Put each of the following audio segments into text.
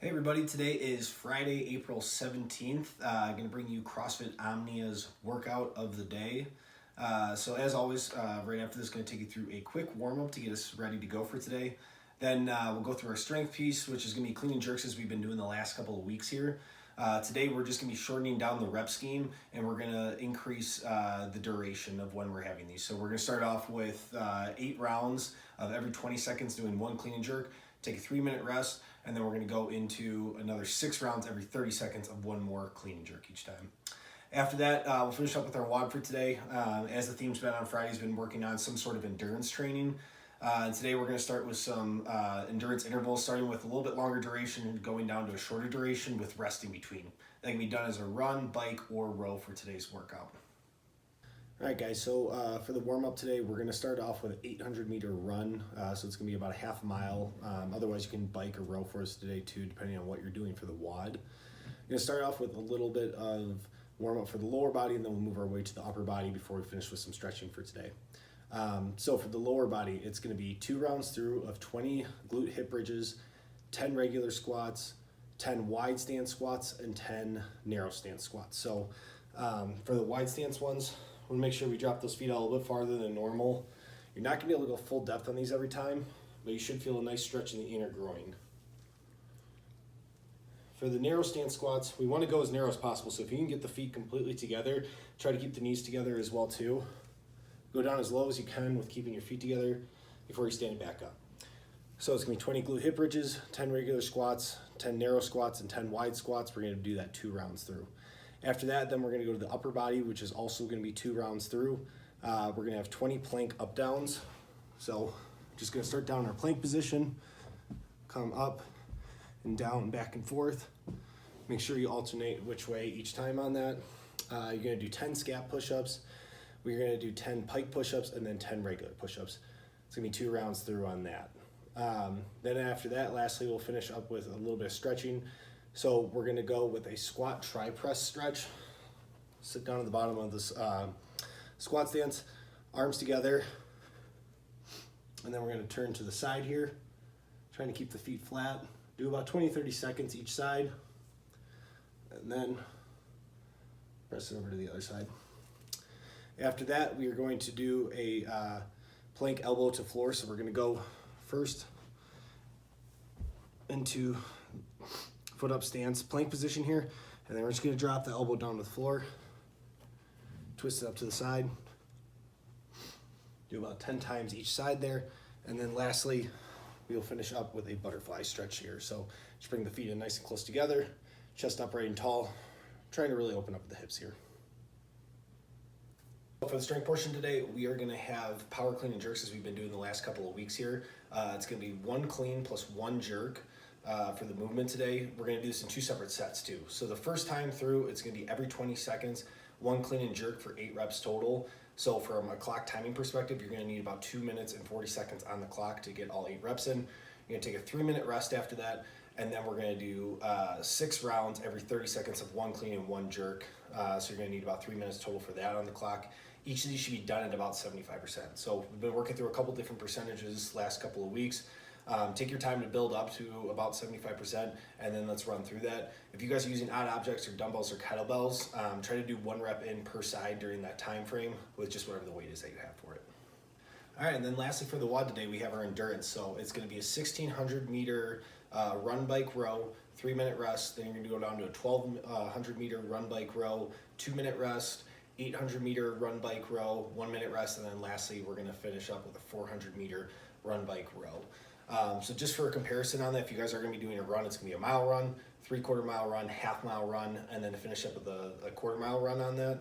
Hey everybody, today is Friday, April 17th. I'm going to bring you CrossFit Omnia's workout of the day. So as always, right after this, going to take you through a quick warm-up to get us ready to go for today. Then we'll go through our strength piece, which is going to be clean and jerks as we've been doing the last couple of weeks here. Today we're just going to be shortening down the rep scheme, and we're going to increase the duration of when we're having these. So we're going to start off with 8 rounds of every 20 seconds doing one clean and jerk, take a 3-minute rest, and then we're going to go into another 6 rounds every 30 seconds of one more clean and jerk each time. After that, we'll finish up with our WOD for today. As the theme's been on Friday, been working on some sort of endurance training. And today we're going to start with some endurance intervals, starting with a little bit longer duration and going down to a shorter duration with rest in between. That can be done as a run, bike, or row for today's workout. All right, guys, so for the warm-up today, we're going to start off with an 800-meter run, so it's going to be about a half mile. Otherwise, you can bike or row for us today, too, depending on what you're doing for the WOD. We're going to start off with a little bit of warm-up for the lower body, and then we'll move our way to the upper body before we finish with some stretching for today. So for the lower body, it's going to be 2 rounds through of 20 glute hip bridges, 10 regular squats, 10 wide stance squats, and 10 narrow stance squats. So for the wide stance ones, we'll make sure we drop those feet out a little bit farther than normal. You're not going to be able to go full depth on these every time, but you should feel a nice stretch in the inner groin. For the narrow stance squats, we want to go as narrow as possible. So if you can get the feet completely together, try to keep the knees together as well too. Go down as low as you can with keeping your feet together before you stand back up. So it's going to be 20 glute hip bridges, 10 regular squats, 10 narrow squats, and 10 wide squats. We're going to do that 2 rounds through. After that, then we're going to go to the upper body, which is also going to be 2 rounds through. We're going to have 20 plank up downs. So just going to start down in our plank position, come up and down and back and forth. Make sure you alternate which way each time on that. You're going to do 10 scap push-ups. We're going to do 10 pike push-ups and then 10 regular push-ups. It's going to be 2 rounds through on that. Then after that, lastly, we'll finish up with a little bit of stretching. So we're going to go with a squat tri-press stretch. Sit down at the bottom of this squat stance, arms together, and then we're going to turn to the side here, trying to keep the feet flat. Do about 20-30 seconds each side, and then press it over to the other side. After that, we are going to do a plank elbow to floor. So we're going to go first into foot up stance, plank position here, and then we're just going to drop the elbow down to the floor, twist it up to the side, do about 10 times each side there, and then lastly, we'll finish up with a butterfly stretch here. So just bring the feet in nice and close together, chest upright and tall, trying to really open up the hips here. For the strength portion today, we are going to have power clean and jerks as we've been doing the last couple of weeks here. It's going to be 1 clean plus 1 jerk. For the movement today, we're going to do this in 2 separate sets too. So the first time through, it's going to be every 20 seconds, 1 clean and jerk for 8 reps total. So from a clock timing perspective, you're going to need about 2 minutes and 40 seconds on the clock to get all 8 reps in. You're going to take a 3-minute rest after that, and then we're going to do 6 rounds every 30 seconds of 1 clean and 1 jerk. So you're going to need about 3 minutes total for that on the clock. Each of these should be done at about 75%. So we've been working through a couple different percentages last couple of weeks. Take your time to build up to about 75%, and then let's run through that. If you guys are using odd objects or dumbbells or kettlebells, try to do 1 rep in per side during that time frame with just whatever the weight is that you have for it. All right, and then lastly for the WOD today, we have our endurance. So it's going to be a 1,600-meter run, bike, row, 3-minute rest. Then you're going to go down to a 1,200-meter run, bike, row, 2-minute rest, 800-meter run, bike, row, 1-minute rest, and then lastly we're going to finish up with a 400-meter run, bike, row. So just for a comparison on that, if you guys are going to be doing a run, it's going to be a mile run, 3/4 mile run, half-mile run, and then to finish up with a 1/4 mile run on that.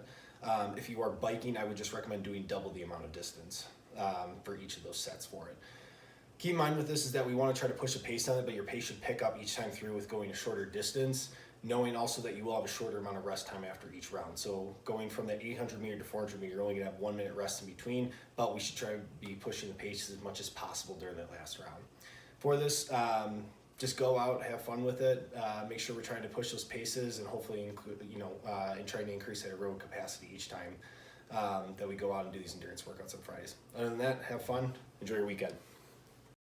If you are biking, I would just recommend doing double the amount of distance for each of those sets for it. Keep in mind with this is that we want to try to push a pace on it, but your pace should pick up each time through with going a shorter distance, knowing also that you will have a shorter amount of rest time after each round. So going from that 800 meter to 400 meter, you're only going to have 1 minute rest in between, but we should try to be pushing the pace as much as possible during that last round. For this, just go out, have fun with it. Make sure we're trying to push those paces and hopefully and trying to increase that aerobic capacity each time that we go out and do these endurance workouts on Fridays. Other than that, have fun, enjoy your weekend.